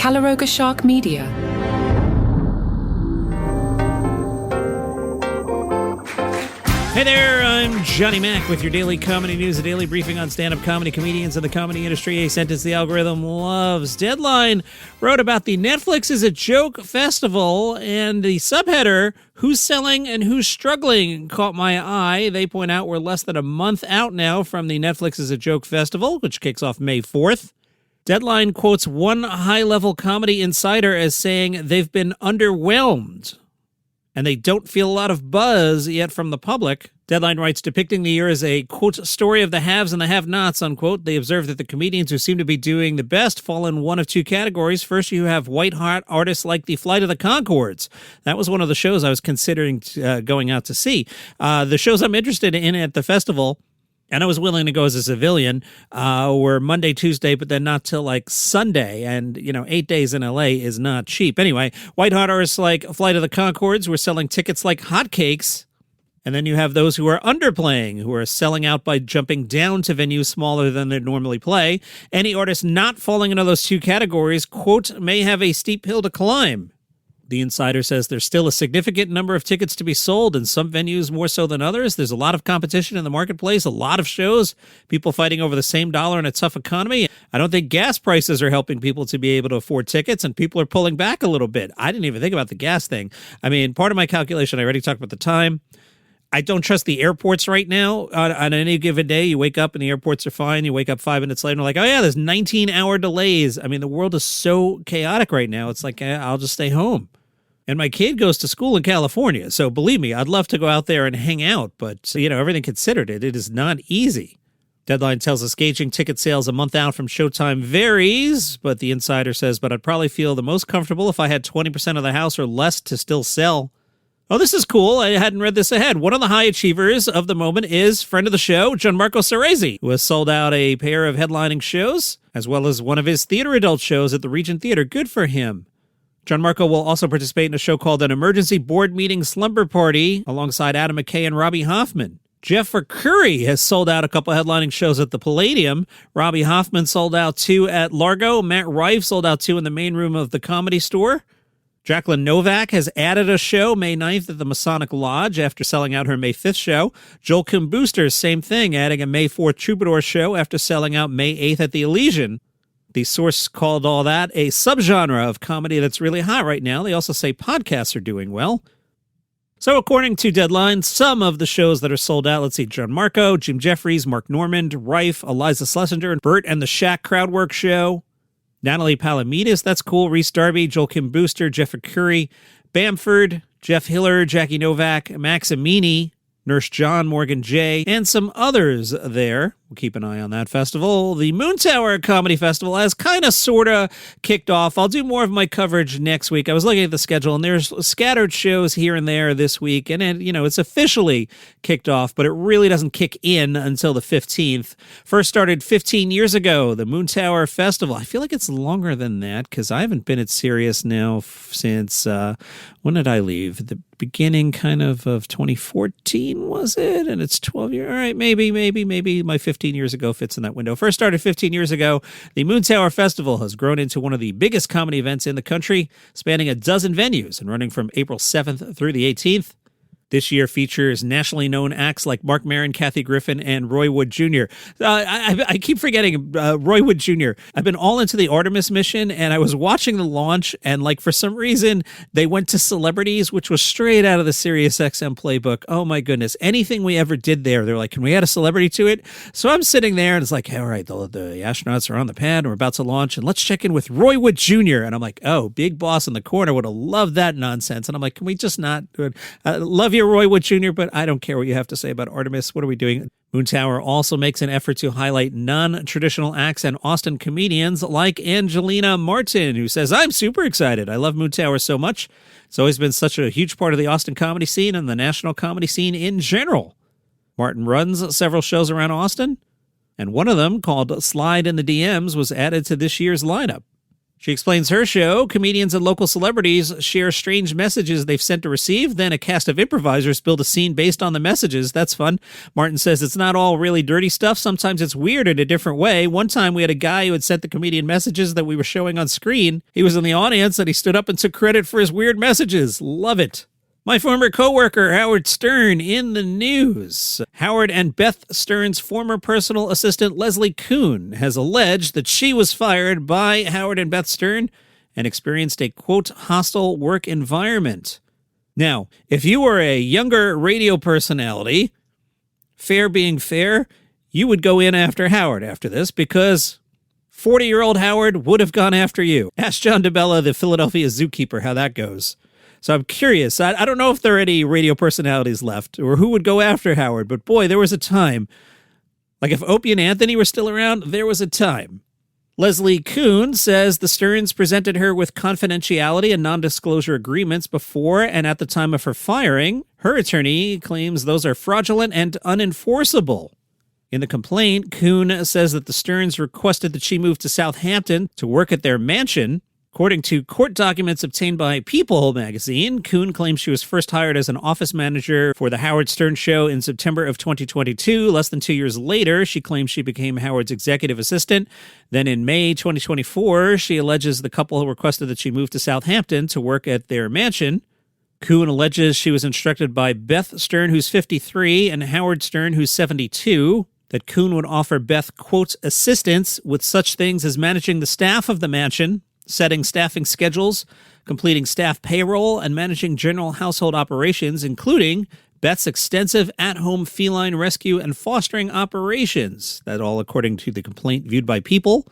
Calaroga Shark Media. Hey there, I'm Johnny Mac with your daily comedy news, a daily briefing on stand-up comedy, comedians in the comedy industry, a sentence the algorithm loves. Deadline wrote about the Netflix is a Joke Festival, and the subheader, Who's Selling and Who's Struggling, caught my eye. They point out we're less than a month out now from the Netflix is a Joke Festival, which kicks off May 4th. Deadline quotes one high-level comedy insider as saying they've been underwhelmed, and they don't feel a lot of buzz yet from the public. Deadline writes, depicting the year as a, quote, story of the haves and the have-nots, unquote. They observe that the comedians who seem to be doing the best fall in one of two categories. First, you have white-hot artists like the Flight of the Conchords. That was one of the shows I was considering going out to see. The shows I'm interested in at the festival, and I was willing to go as a civilian, were Monday, Tuesday, but then not till like Sunday. And, 8 days in LA is not cheap. Anyway, white hot artists like Flight of the Conchords were selling tickets like hotcakes. And then you have those who are underplaying, who are selling out by jumping down to venues smaller than they normally play. Any artist not falling into those two categories, quote, may have a steep hill to climb. The insider says there's still a significant number of tickets to be sold, in some venues more so than others. There's a lot of competition in the marketplace, a lot of shows, people fighting over the same dollar in a tough economy. I don't think gas prices are helping people to be able to afford tickets, and people are pulling back a little bit. I didn't even think about the gas thing. I mean, part of my calculation, I already talked about the time. I don't trust the airports right now. On any given day, you wake up and the airports are fine. You wake up 5 minutes later and like, oh yeah, there's 19-hour delays. I mean, the world is so chaotic right now. It's like, I'll just stay home. And my kid goes to school in California, so believe me, I'd love to go out there and hang out, but, everything considered, it is not easy. Deadline tells us gauging ticket sales a month out from showtime varies, but the insider says, but I'd probably feel the most comfortable if I had 20% of the house or less to still sell. Oh, this is cool. I hadn't read this ahead. One of the high achievers of the moment is friend of the show, Gianmarco Soresi, who has sold out a pair of headlining shows, as well as one of his theater adult shows at the Regent Theater. Good for him. Gianmarco will also participate in a show called An Emergency Board Meeting Slumber Party alongside Adam McKay and Robbie Hoffman. Jeff Curry has sold out a couple headlining shows at the Palladium. Robbie Hoffman sold out 2 at Largo. Matt Rife sold out 2 in the main room of the Comedy Store. Jacqueline Novak has added a show May 9th at the Masonic Lodge after selling out her May 5th show. Joel Kim Booster, same thing, adding a May 4th Troubadour show after selling out May 8th at the Elysian. The source called all that a subgenre of comedy that's really hot right now. They also say podcasts are doing well. So according to Deadline, some of the shows that are sold out, let's see, Gianmarco, Jim Jeffries, Mark Normand, Rife, Eliza Schlesinger, Bert and the Shaq Crowdwork Show, Natalie Palamides, that's cool, Reese Darby, Joel Kim Booster, Jeff Curry, Bamford, Jeff Hiller, Jackie Novak, Max Amini, Nurse John, Morgan J, and some others there. We'll keep an eye on that festival. The Moontower Comedy Festival has kind of, sort of kicked off. I'll do more of my coverage next week. I was looking at the schedule, and there's scattered shows here and there this week. And, it's officially kicked off, but it really doesn't kick in until the 15th. First started 15 years ago, the Moontower Festival. I feel like it's longer than that because I haven't been at Sirius now since, when did I leave? The beginning kind of 2014, was it? And it's 12 years. All right, maybe my 15 years ago fits in that window. First started 15 years ago, the Moontower Festival has grown into one of the biggest comedy events in the country, spanning a dozen venues and running from April 7th through the 18th. This year features nationally known acts like Mark Maron, Kathy Griffin, and Roy Wood Jr. I keep forgetting Roy Wood Jr. I've been all into the Artemis mission, and I was watching the launch, and for some reason, they went to celebrities, which was straight out of the SiriusXM playbook. Oh my goodness. Anything we ever did there, they're like, can we add a celebrity to it? So I'm sitting there, and it's like, hey, all right, the astronauts are on the pad, and we're about to launch, and let's check in with Roy Wood Jr. And I'm like, oh, big boss in the corner would have loved that nonsense. And I'm like, can we just not? Love you, Roy Wood Jr., but I don't care what you have to say about Artemis. What are we doing? Moontower also makes an effort to highlight non-traditional acts and Austin comedians like Angelina Martin, who says, I'm super excited. I love Moontower so much. It's always been such a huge part of the Austin comedy scene and the national comedy scene in general. Martin runs several shows around Austin, and one of them, called Slide in the DMs, was added to this year's lineup. She explains her show. Comedians and local celebrities share strange messages they've sent to receive. Then a cast of improvisers build a scene based on the messages. That's fun. Martin says it's not all really dirty stuff. Sometimes it's weird in a different way. One time we had a guy who had sent the comedian messages that we were showing on screen. He was in the audience and he stood up and took credit for his weird messages. Love it. My former coworker, Howard Stern, in the news. Howard and Beth Stern's former personal assistant, Leslie Kuhn, has alleged that she was fired by Howard and Beth Stern and experienced a, quote, hostile work environment. Now, if you were a younger radio personality, fair being fair, you would go in after Howard after this because 40-year-old Howard would have gone after you. Ask John DeBella, the Philadelphia zookeeper, how that goes. So I'm curious. I don't know if there are any radio personalities left or who would go after Howard, but boy, there was a time. Like if Opie and Anthony were still around, there was a time. Leslie Kuhn says the Sterns presented her with confidentiality and non-disclosure agreements before and at the time of her firing. Her attorney claims those are fraudulent and unenforceable. In the complaint, Kuhn says that the Sterns requested that she move to Southampton to work at their mansion. According to court documents obtained by People magazine, Kuhn claims she was first hired as an office manager for the Howard Stern Show in September of 2022. Less than 2 years later, she claims she became Howard's executive assistant. Then in May 2024, she alleges the couple requested that she move to Southampton to work at their mansion. Kuhn alleges she was instructed by Beth Stern, who's 53, and Howard Stern, who's 72, that Kuhn would offer Beth, quote, assistance with such things as managing the staff of the mansion, setting staffing schedules, completing staff payroll, and managing general household operations, including Beth's extensive at-home feline rescue and fostering operations. That all according to the complaint viewed by People.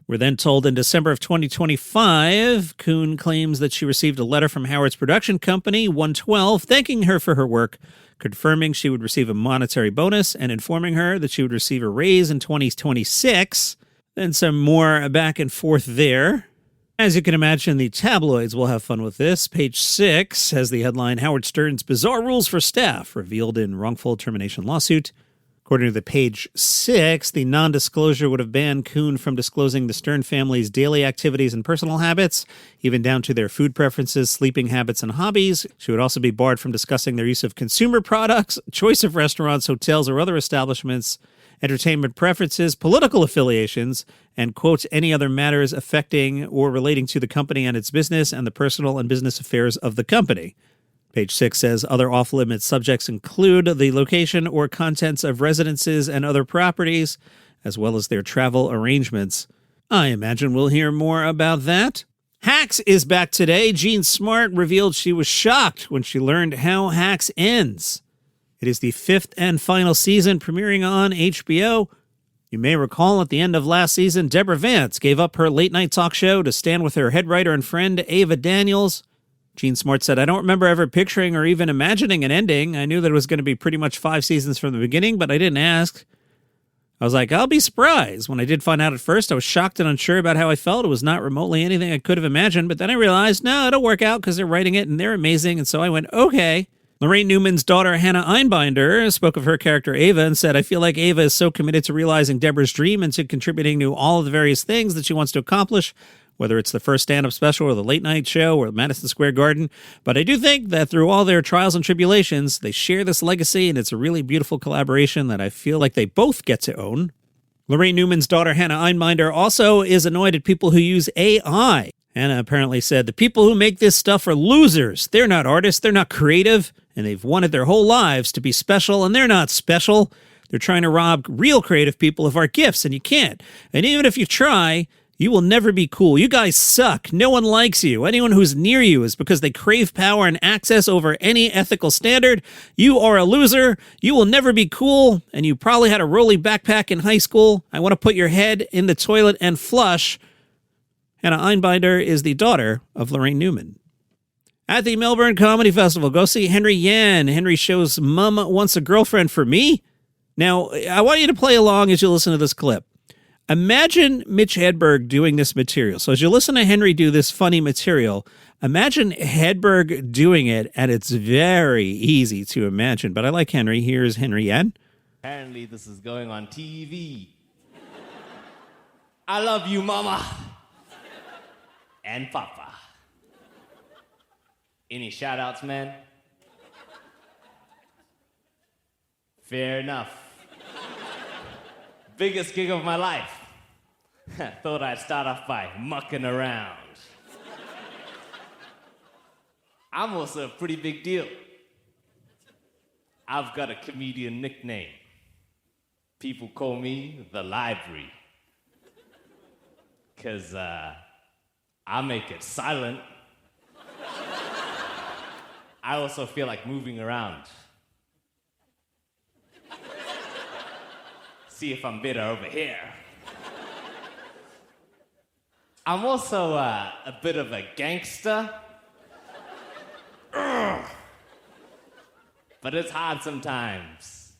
We're then told in December of 2025, Kuhn claims that she received a letter from Howard's production company, 112, thanking her for her work, confirming she would receive a monetary bonus, and informing her that she would receive a raise in 2026. Then some more back and forth there. As you can imagine, the tabloids will have fun with this. Page 6 has the headline, Howard Stern's Bizarre Rules for Staff Revealed in Wrongful Termination Lawsuit. According to the page 6, the non-disclosure would have banned Kuhn from disclosing the Stern family's daily activities and personal habits, even down to their food preferences, sleeping habits, and hobbies. She would also be barred from discussing their use of consumer products, choice of restaurants, hotels, or other establishments, entertainment preferences, political affiliations, and, quote, any other matters affecting or relating to the company and its business and the personal and business affairs of the company. Page 6 says other off-limits subjects include the location or contents of residences and other properties, as well as their travel arrangements. I imagine we'll hear more about that. Hacks is back today. Jean Smart revealed she was shocked when she learned how Hacks ends. It is the 5th and final season premiering on HBO. You may recall at the end of last season, Deborah Vance gave up her late-night talk show to stand with her head writer and friend, Ava Daniels. Jean Smart said, I don't remember ever picturing or even imagining an ending. I knew that it was going to be pretty much 5 seasons from the beginning, but I didn't ask. I was like, I'll be surprised. When I did find out at first, I was shocked and unsure about how I felt. It was not remotely anything I could have imagined, but then I realized, no, it'll work out because they're writing it and they're amazing, and so I went, okay. Lorraine Newman's daughter, Hannah Einbinder, spoke of her character, Ava, and said, I feel like Ava is so committed to realizing Deborah's dream and to contributing to all of the various things that she wants to accomplish, whether it's the first stand-up special or the late-night show or Madison Square Garden. But I do think that through all their trials and tribulations, they share this legacy, and it's a really beautiful collaboration that I feel like they both get to own. Lorraine Newman's daughter, Hannah Einbinder, also is annoyed at people who use AI. Hannah apparently said, the people who make this stuff are losers. They're not artists. They're not creative. And they've wanted their whole lives to be special, and they're not special. They're trying to rob real creative people of our gifts, and you can't. And even if you try, you will never be cool. You guys suck. No one likes you. Anyone who's near you is because they crave power and access over any ethical standard. You are a loser. You will never be cool, and you probably had a rolly backpack in high school. I want to put your head in the toilet and flush. Hannah Einbinder is the daughter of Lorraine Newman. At the Melbourne Comedy Festival, go see Henry Yan. Henry shows Mum Wants a Girlfriend for Me. Now, I want you to play along as you listen to this clip. Imagine Mitch Hedberg doing this material. So as you listen to Henry do this funny material, imagine Hedberg doing it, and it's very easy to imagine. But I like Henry. Here's Henry Yan. Apparently this is going on TV. I love you, mama. and Papa. Any shout-outs, man? Fair enough. Biggest gig of my life. Thought I'd start off by mucking around. I'm also a pretty big deal. I've got a comedian nickname. People call me the Library. 'Cause I make it silent. I also feel like moving around. See if I'm better over here. I'm also a bit of a gangster. But it's hard sometimes.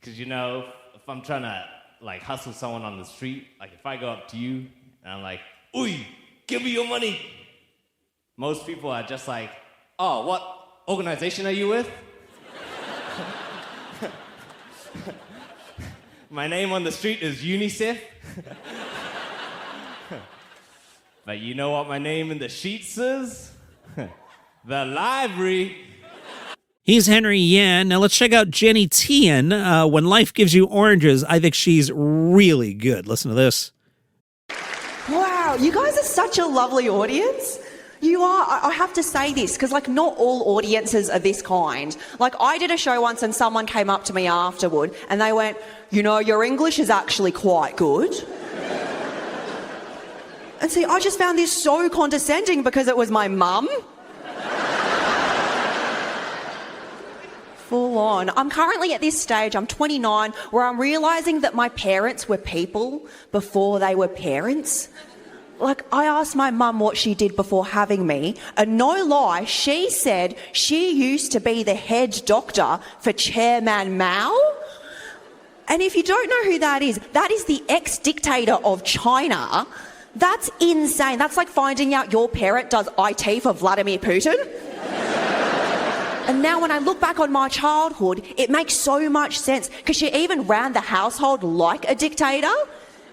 'Cause you know, if I'm trying to like hustle someone on the street, like if I go up to you and I'm like, "Oi, give me your money." Most people are just like, "Oh, what organization are you with?" My name on the street is UNICEF. But you know what my name in the sheets is? The Library. He's Henry Yan. Now let's check out Jenny Tian. When Life Gives You Oranges, I think she's really good. Listen to this. Wow, you guys are such a lovely audience. You are. I have to say this, because, like, not all audiences are this kind. Like, I did a show once and someone came up to me afterward and they went, "You know, your English is actually quite good." And see, I just found this so condescending because it was my mum. Full on. I'm currently at this stage, I'm 29, where I'm realising that my parents were people before they were parents. Like, I asked my mum what she did before having me, and no lie, she said she used to be the head doctor for Chairman Mao. And if you don't know who that is the ex-dictator of China. That's insane. That's like finding out your parent does IT for Vladimir Putin. And now when I look back on my childhood, it makes so much sense, because she even ran the household like a dictator.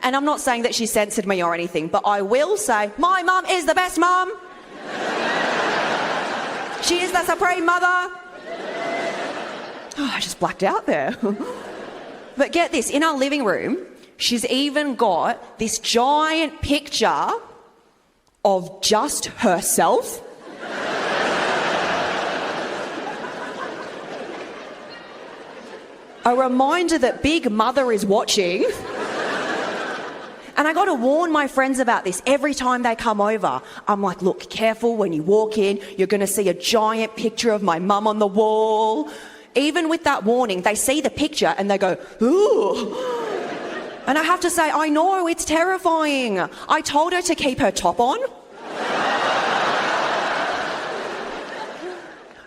And I'm not saying that she censored me or anything, but I will say my mum is the best mum. She is the supreme mother. Oh, I just blacked out there. But get this, in our living room, she's even got this giant picture of just herself. A reminder that Big Mother is watching. And I got to warn my friends about this every time they come over. I'm like, look, careful when you walk in. You're going to see a giant picture of my mum on the wall. Even with that warning, they see the picture and they go, ooh. And I have to say, I know, it's terrifying. I told her to keep her top on.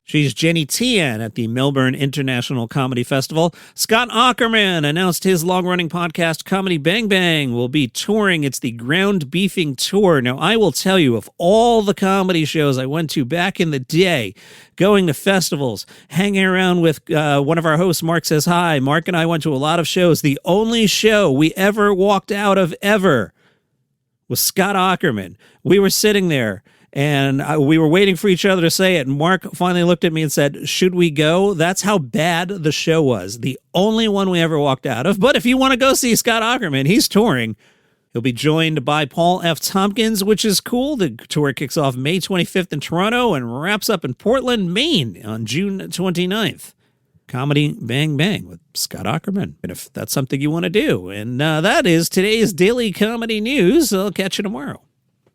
She's Jenny Tian at the Melbourne International Comedy Festival. Scott Aukerman announced his long-running podcast, Comedy Bang Bang, will be touring. It's the Ground Beefing Tour. Now, I will tell you, of all the comedy shows I went to back in the day, going to festivals, hanging around with one of our hosts, Mark Says Hi. Mark and I went to a lot of shows. The only show we ever walked out of ever was Scott Aukerman. We were sitting there, and we were waiting for each other to say it. And Mark finally looked at me and said, should we go? That's how bad the show was. The only one we ever walked out of. But if you want to go see Scott Aukerman, he's touring. He'll be joined by Paul F. Tompkins, which is cool. The tour kicks off May 25th in Toronto and wraps up in Portland, Maine on June 29th. Comedy Bang Bang with Scott Aukerman. And if that's something you want to do. And that is today's Daily Comedy News. I'll catch you tomorrow.